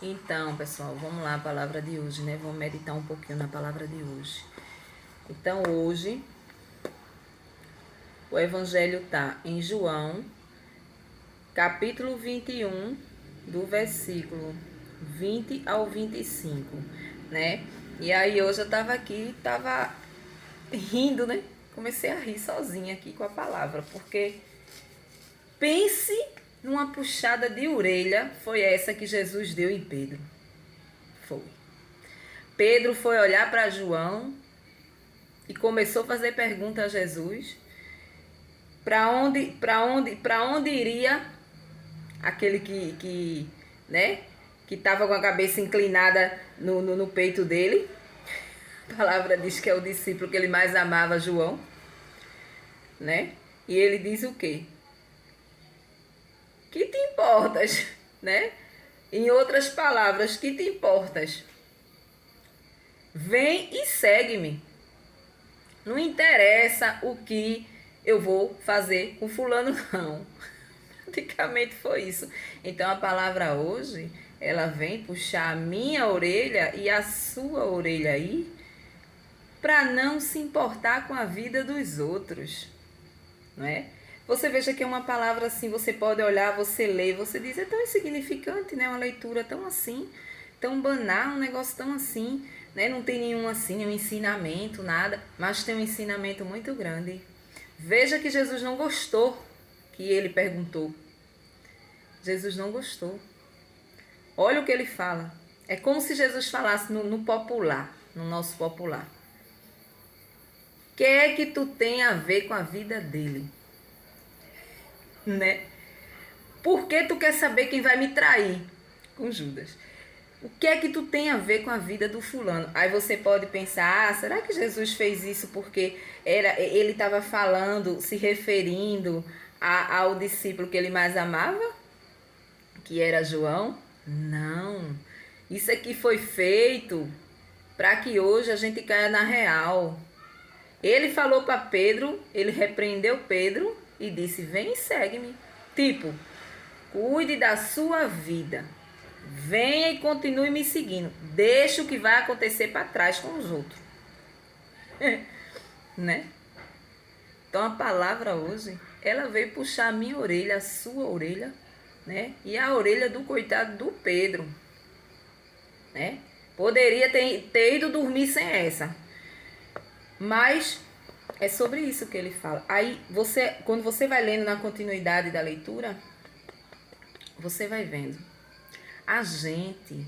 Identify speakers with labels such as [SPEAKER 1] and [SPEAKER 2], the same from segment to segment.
[SPEAKER 1] Então, pessoal, vamos lá a palavra de hoje, né? Vamos meditar um pouquinho na palavra de hoje. Então, hoje, o evangelho tá em João, capítulo 21, do versículo 20 ao 25, né? E aí, hoje eu tava aqui, tava rindo, né? Comecei a rir sozinha aqui com a palavra, porque pense numa puxada de orelha, foi essa que Jesus deu em Pedro. Foi. Pedro foi olhar para João e começou a fazer pergunta a Jesus. Para onde iria aquele né, que estava com a cabeça inclinada no peito dele? A palavra diz que é o discípulo que ele mais amava, João, né? E ele diz o quê? Que te importas, né? Em outras palavras, que te importas? Vem e segue-me. Não interessa o que eu vou fazer com fulano, não. Praticamente foi isso. Então a palavra hoje, ela vem puxar a minha orelha e a sua orelha aí, para não se importar com a vida dos outros, não é? Você veja que é uma palavra assim, você pode olhar, você lê, você diz, é tão insignificante, né? Uma leitura tão assim, tão banal, um negócio tão assim, né? Não tem nenhum assim, nenhum ensinamento, nada, mas tem um ensinamento muito grande. Veja que Jesus não gostou que ele perguntou. Jesus não gostou. Olha o que ele fala. É como se Jesus falasse no popular, no nosso popular. O que é que tu tem a ver com a vida dele? Né? Por que tu quer saber quem vai me trair? Com Judas. O que é que tu tem a ver com a vida do fulano? Aí você pode pensar, será que Jesus fez isso porque ele estava falando, se referindo ao discípulo que ele mais amava? Que era João? Não. Isso aqui foi feito para que hoje a gente caia na real. Ele falou para Pedro, ele repreendeu Pedro e disse, vem e segue-me. Tipo, cuide da sua vida. Venha e continue me seguindo. Deixa o que vai acontecer para trás com os outros. Né? Então a palavra hoje, ela veio puxar a minha orelha, a sua orelha, né? E a orelha do coitado do Pedro, né? Poderia ter ido dormir sem essa. Mas é sobre isso que ele fala. Aí quando você vai lendo na continuidade da leitura, você vai vendo. A gente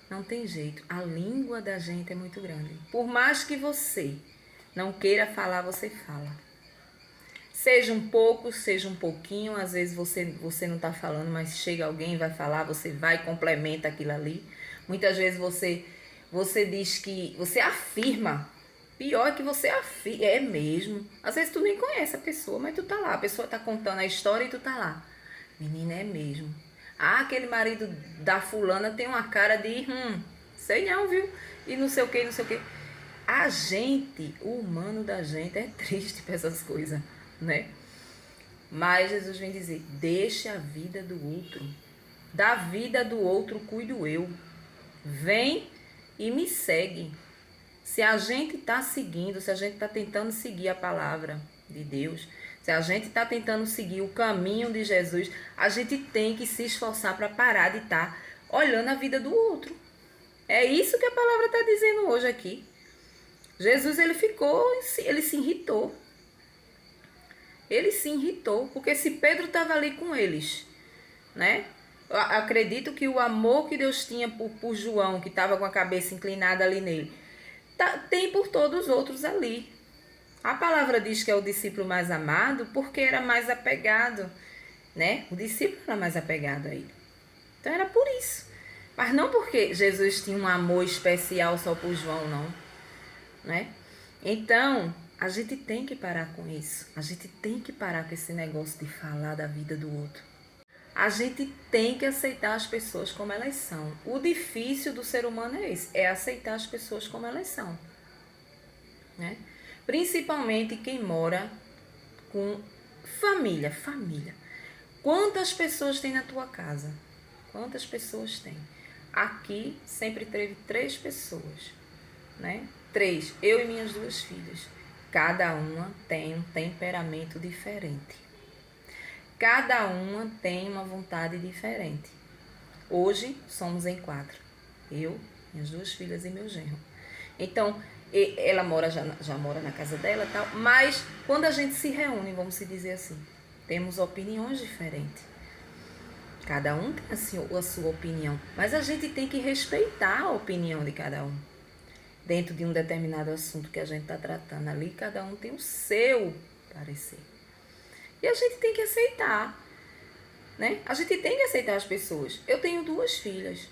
[SPEAKER 1] não tem jeito. A língua da gente é muito grande. Por mais que você não queira falar, você fala. Seja um pouco, seja um pouquinho. Às vezes você não está falando, mas chega alguém, vai falar, você vai e complementa aquilo ali. Muitas vezes você diz que você afirma. Pior é que você afirma. É mesmo. Às vezes tu nem conhece a pessoa, mas tu tá lá. A pessoa tá contando a história e tu tá lá. Menina, é mesmo. Ah, aquele marido da fulana tem uma cara de sei não, viu? E não sei o que, não sei o que. A gente, o humano da gente é triste pra essas coisas, né? Mas Jesus vem dizer, deixa a vida do outro. Da vida do outro cuido eu. Vem e me segue. Se a gente está seguindo, se a gente está tentando seguir a palavra de Deus, se a gente está tentando seguir o caminho de Jesus, a gente tem que se esforçar para parar de estar olhando a vida do outro. É isso que a palavra está dizendo hoje aqui. Jesus, ele se irritou. Ele se irritou, porque se Pedro estava ali com eles, né? Eu acredito que o amor que Deus tinha por João, que estava com a cabeça inclinada ali nele, tem por todos os outros ali. A palavra diz que é o discípulo mais amado porque era mais apegado, né? O discípulo era mais apegado a ele. Então era por isso. Mas não porque Jesus tinha um amor especial só por João, não, né? Então, a gente tem que parar com isso. A gente tem que parar com esse negócio de falar da vida do outro. A gente tem que aceitar as pessoas como elas são. O difícil do ser humano é esse, é aceitar as pessoas como elas são, né? Principalmente quem mora com família. Quantas pessoas tem na tua casa? Quantas pessoas tem? Aqui sempre teve 3 pessoas, né? 3, eu e minhas 2 filhas. Cada uma tem um temperamento diferente. Cada uma tem uma vontade diferente. Hoje somos em 4. Eu, minhas 2 filhas e meu genro. Então, ela já mora na casa dela e tal, mas quando a gente se reúne, vamos se dizer assim, temos opiniões diferentes. Cada um tem a sua opinião, mas a gente tem que respeitar a opinião de cada um. Dentro de um determinado assunto que a gente está tratando ali, cada um tem o seu parecer. E a gente tem que aceitar, né? A gente tem que aceitar as pessoas. Eu tenho 2 filhas.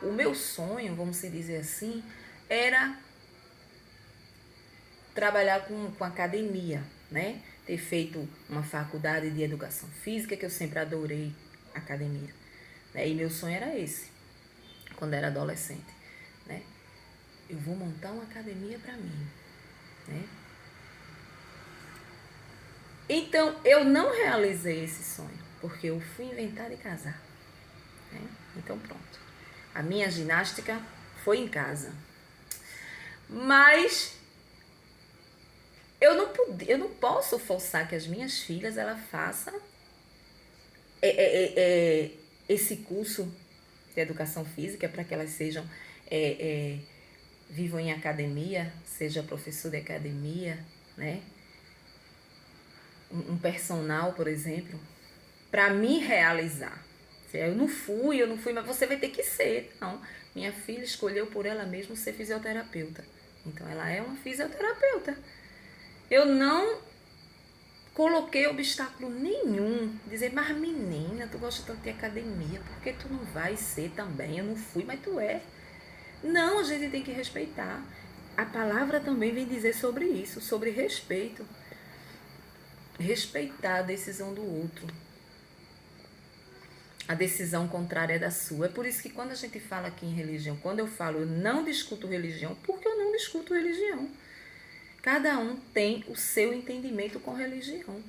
[SPEAKER 1] O meu sonho, vamos se dizer assim, era trabalhar com academia, né? Ter feito uma faculdade de educação física, que eu sempre adorei academia, né? E meu sonho era esse, quando era adolescente, né? Eu vou montar uma academia para mim, né? Então, eu não realizei esse sonho, porque eu fui inventar de casar, né? Então, pronto. A minha ginástica foi em casa. Mas eu não posso forçar que as minhas filhas ela façam esse curso de educação física para que elas sejam vivam em academia, seja professor de academia, né? Um personal, por exemplo, para me realizar. Eu não fui, mas você vai ter que ser. Não, minha filha escolheu por ela mesma ser fisioterapeuta. Então, ela é uma fisioterapeuta. Eu não coloquei obstáculo nenhum. Dizer, mas menina, tu gosta tanto de academia, por que tu não vai ser também? Eu não fui, mas tu é. Não, a gente tem que respeitar. A palavra também vem dizer sobre isso, sobre respeito. Respeitar a decisão do outro. A decisão contrária é da sua. É por isso que quando a gente fala aqui em religião, quando eu falo eu não discuto religião, porque eu não discuto religião. Cada um tem o seu entendimento com religião.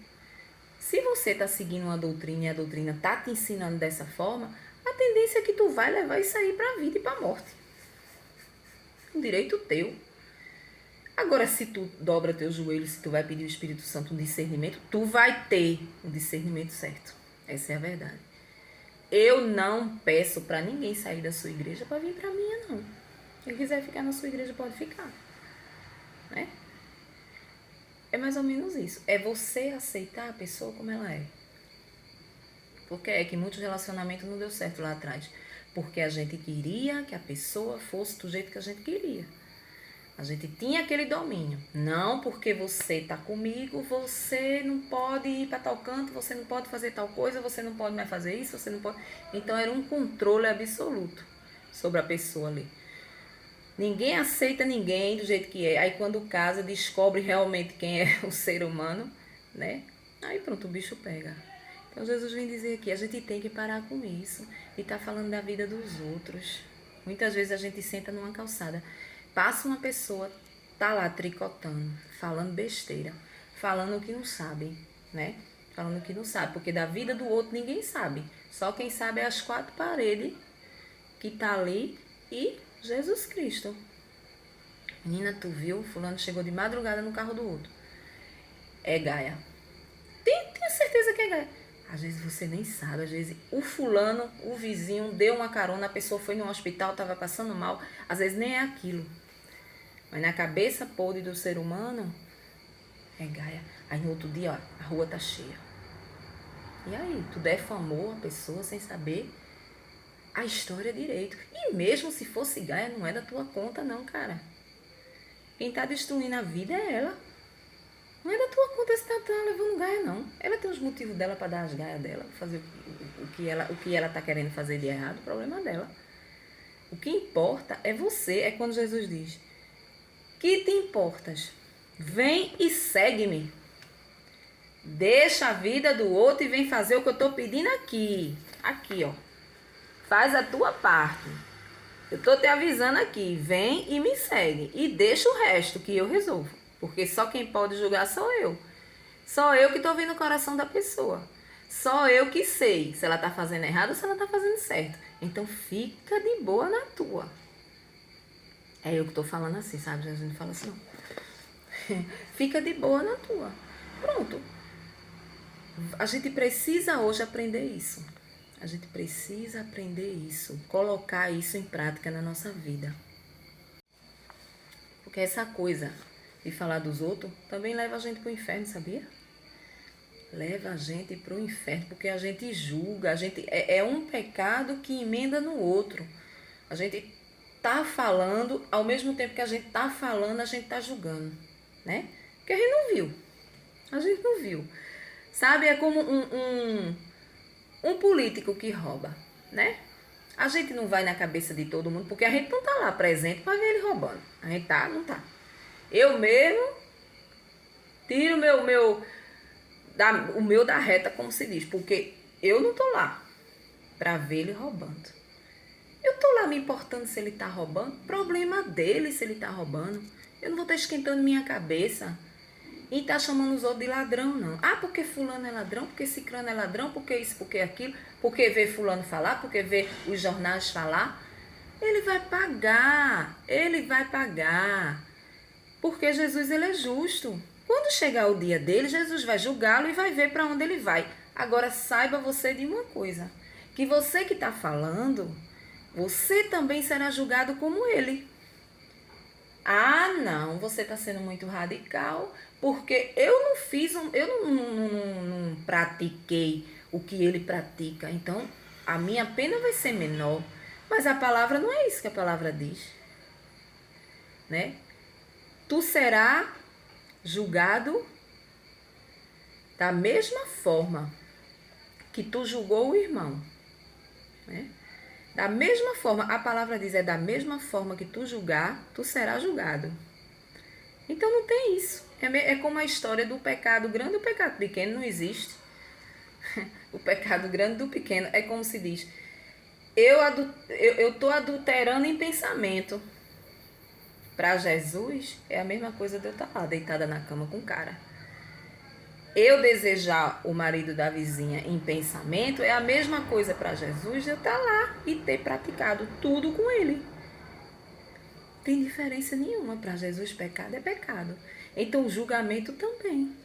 [SPEAKER 1] Se você está seguindo uma doutrina e a doutrina está te ensinando dessa forma, a tendência é que tu vai levar isso aí para a vida e para a morte. Um direito teu. Agora, se tu dobra teus joelhos, se tu vai pedir o Espírito Santo um discernimento, tu vai ter um discernimento certo. Essa é a verdade. Eu não peço para ninguém sair da sua igreja para vir para a minha, não. Quem quiser ficar na sua igreja pode ficar. Né? É mais ou menos isso. É você aceitar a pessoa como ela é. Porque é que muitos relacionamentos não deu certo lá atrás. Porque a gente queria que a pessoa fosse do jeito que a gente queria. A gente tinha aquele domínio. Não, porque você está comigo, você não pode ir para tal canto, você não pode fazer tal coisa, você não pode mais fazer isso, você não pode... Então, era um controle absoluto sobre a pessoa ali. Ninguém aceita ninguém do jeito que é. Aí, quando casa, descobre realmente quem é o ser humano, né? Aí, pronto, o bicho pega. Então, Jesus vem dizer aqui, a gente tem que parar com isso e tá falando da vida dos outros. Muitas vezes a gente senta numa calçada, passa uma pessoa, tá lá tricotando, falando besteira, falando o que não sabe, né? Falando o que não sabe, porque da vida do outro ninguém sabe. Só quem sabe é as 4 paredes que tá ali e Jesus Cristo. Menina, tu viu? Fulano chegou de madrugada no carro do outro. É Gaia. Tenho certeza que é Gaia. Às vezes você nem sabe, às vezes o fulano, o vizinho, deu uma carona, a pessoa foi no hospital, estava passando mal, às vezes nem é aquilo. Mas na cabeça podre do ser humano, é Gaia. Aí no outro dia, ó, a rua tá cheia. E aí, tu defamou a pessoa sem saber a história direito. E mesmo se fosse Gaia, não é da tua conta não, cara. Quem tá destruindo a vida é ela. Não é da tua conta se tá levando Gaia, não. Ela tem os motivos dela para dar as Gaias dela, fazer o que ela tá querendo fazer de errado, o problema dela. O que importa é você, é quando Jesus diz, que te importas? Vem e segue-me. Deixa a vida do outro e vem fazer o que eu tô pedindo aqui. Aqui, ó. Faz a tua parte. Eu tô te avisando aqui. Vem e me segue. E deixa o resto que eu resolvo. Porque só quem pode julgar sou eu. Só eu que tô vendo o coração da pessoa. Só eu que sei se ela tá fazendo errado ou se ela tá fazendo certo. Então fica de boa na tua. É eu que tô falando assim, sabe? A gente não fala assim, não. Fica de boa na tua. Pronto. A gente precisa hoje aprender isso. A gente precisa aprender isso. Colocar isso em prática na nossa vida. Porque essa coisa de falar dos outros também leva a gente pro inferno, sabia? Leva a gente pro inferno, porque a gente julga, é um pecado que emenda no outro. A gente tá falando, ao mesmo tempo que a gente tá falando, a gente tá julgando, né? Porque a gente não viu. A gente não viu. Sabe, é como um político que rouba, né? A gente não vai na cabeça de todo mundo, porque a gente não tá lá presente para ver ele roubando. A gente tá, não tá. Eu mesmo tiro o meu da reta, como se diz, porque eu não tô lá para ver ele roubando. Eu tô lá me importando se ele tá roubando, problema dele se ele tá roubando. Eu não vou estar esquentando minha cabeça e tá chamando os outros de ladrão, não. Ah, porque fulano é ladrão, porque ciclano é ladrão, porque isso, porque aquilo, porque vê fulano falar, porque vê os jornais falar. Ele vai pagar, ele vai pagar. Porque Jesus, ele é justo. Quando chegar o dia dele, Jesus vai julgá-lo e vai ver para onde ele vai. Agora, saiba você de uma coisa, que você que está falando, você também será julgado como ele. Ah, não, você está sendo muito radical, porque eu não fiz, eu não pratiquei o que ele pratica. Então, a minha pena vai ser menor. Mas a palavra não é isso que a palavra diz, né? Tu será julgado da mesma forma que tu julgou o irmão, né? Da mesma forma, a palavra diz, é da mesma forma que tu julgar, tu será julgado. Então não tem isso. É como a história do pecado grande e o pecado pequeno, não existe. O pecado grande do pequeno é como se diz, eu tô adulterando em pensamento. Para Jesus, é a mesma coisa de eu estar lá, deitada na cama com o cara. Eu desejar o marido da vizinha em pensamento é a mesma coisa para Jesus de eu estar lá e ter praticado tudo com ele. Tem diferença nenhuma. Para Jesus, pecado é pecado. Então, o julgamento também.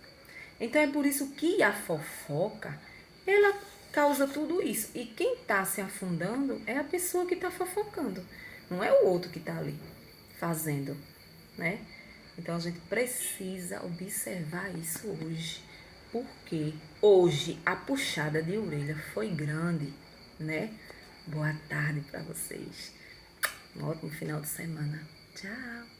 [SPEAKER 1] Então, é por isso que a fofoca, ela causa tudo isso. E quem está se afundando é a pessoa que está fofocando. Não é o outro que está ali fazendo, né? Então, a gente precisa observar isso hoje. Porque hoje a puxada de orelha foi grande, né? Boa tarde para vocês. Um ótimo final de semana. Tchau.